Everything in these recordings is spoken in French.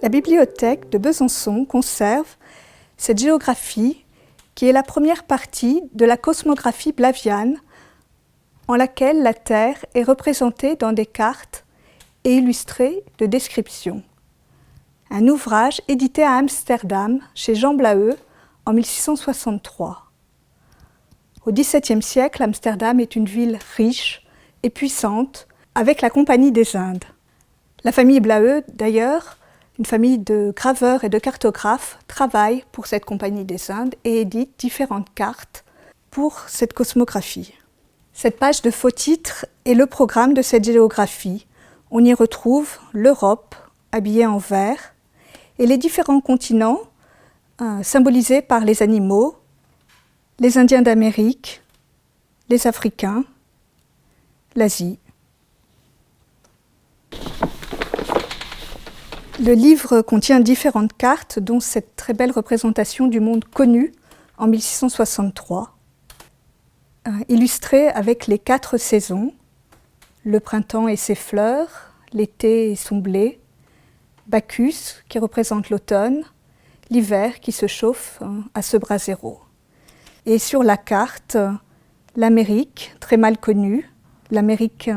La bibliothèque de Besançon conserve cette géographie qui est la première partie de la cosmographie blaviane, en laquelle la Terre est représentée dans des cartes et illustrée de descriptions. Un ouvrage édité à Amsterdam chez Jean Blaeu en 1663. Au XVIIe siècle, Amsterdam est une ville riche et puissante avec la Compagnie des Indes. La famille Blaeu, d'ailleurs, une famille de graveurs et de cartographes, travaille pour cette Compagnie des Indes et édite différentes cartes pour cette cosmographie. Cette page de faux titres est le programme de cette géographie. On y retrouve l'Europe, habillée en vert, et les différents continents symbolisés par les animaux, les Indiens d'Amérique, les Africains, l'Asie. Le livre contient différentes cartes, dont cette très belle représentation du monde connu en 1663, illustrée avec les 4 saisons, le printemps et ses fleurs, l'été et son blé, Bacchus qui représente l'automne, l'hiver qui se chauffe à ce brasero. Et sur la carte, l'Amérique, très mal connue, l'Amérique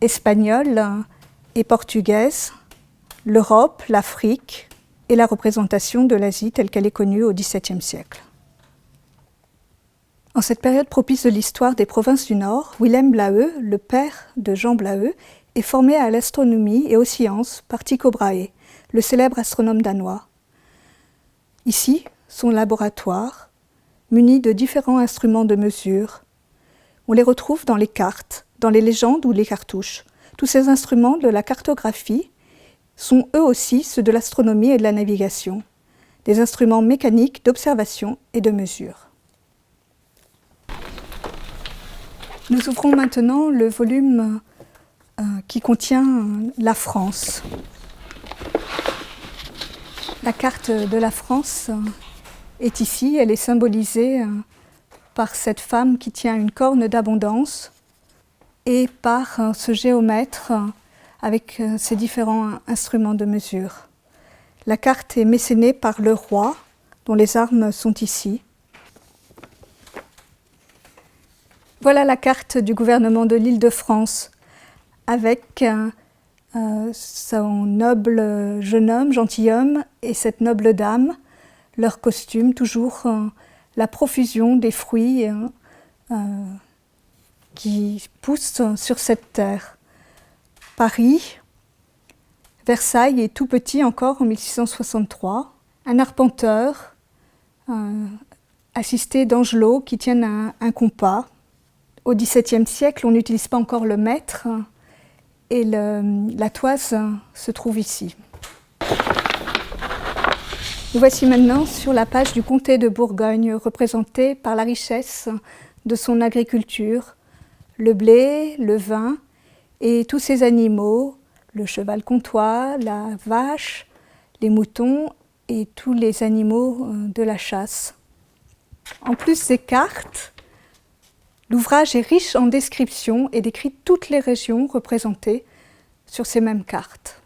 espagnole et portugaise, l'Europe, l'Afrique et la représentation de l'Asie telle qu'elle est connue au XVIIe siècle. En cette période propice de l'histoire des provinces du Nord, Willem Blaeu, le père de Jean Blaeu, est formé à l'astronomie et aux sciences par Tycho Brahe, le célèbre astronome danois. Ici, son laboratoire, muni de différents instruments de mesure. On les retrouve dans les cartes, dans les légendes ou les cartouches. Tous ces instruments de la cartographie sont eux aussi ceux de l'astronomie et de la navigation, des instruments mécaniques d'observation et de mesure. Nous ouvrons maintenant le volume qui contient la France. La carte de la France est ici, elle est symbolisée par cette femme qui tient une corne d'abondance et par ce géomètre avec ses différents instruments de mesure. La carte est mécénée par le roi, dont les armes sont ici. Voilà la carte du gouvernement de l'Île-de-France, avec son noble jeune homme, gentilhomme, et cette noble dame, leur costume, toujours la profusion des fruits qui poussent sur cette terre. Paris, Versailles est tout petit encore en 1663. Un arpenteur, assisté d'angelots qui tiennent un compas. Au XVIIe siècle, on n'utilise pas encore le mètre et la toise se trouve ici. Nous voici maintenant sur la page du comté de Bourgogne, représenté par la richesse de son agriculture, le blé, le vin et tous ces animaux, le cheval comtois, la vache, les moutons et tous les animaux de la chasse. En plus des cartes, l'ouvrage est riche en descriptions et décrit toutes les régions représentées sur ces mêmes cartes.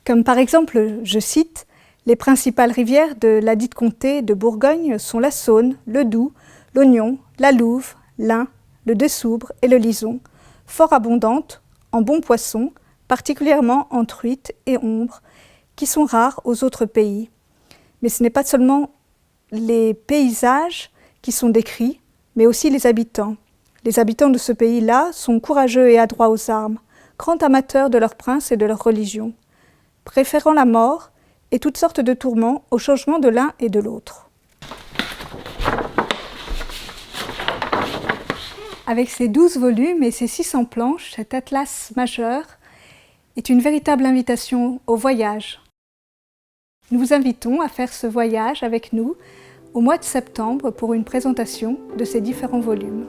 Comme par exemple, je cite, « Les principales rivières de ladite comté de Bourgogne sont la Saône, le Doubs, l'Ognon, la Louve, l'Ain, le Dessoubre et le Lison, fort abondantes en bons poissons, particulièrement en truites et ombres, qui sont rares aux autres pays. Mais ce n'est pas seulement les paysages qui sont décrits, mais aussi les habitants. Les habitants de ce pays-là sont courageux et adroits aux armes, grands amateurs de leur prince et de leur religion, préférant la mort et toutes sortes de tourments au changement de l'un et de l'autre. » Avec ses 12 volumes et ses 600 planches, cet atlas majeur est une véritable invitation au voyage. Nous vous invitons à faire ce voyage avec nous au mois de septembre pour une présentation de ces différents volumes.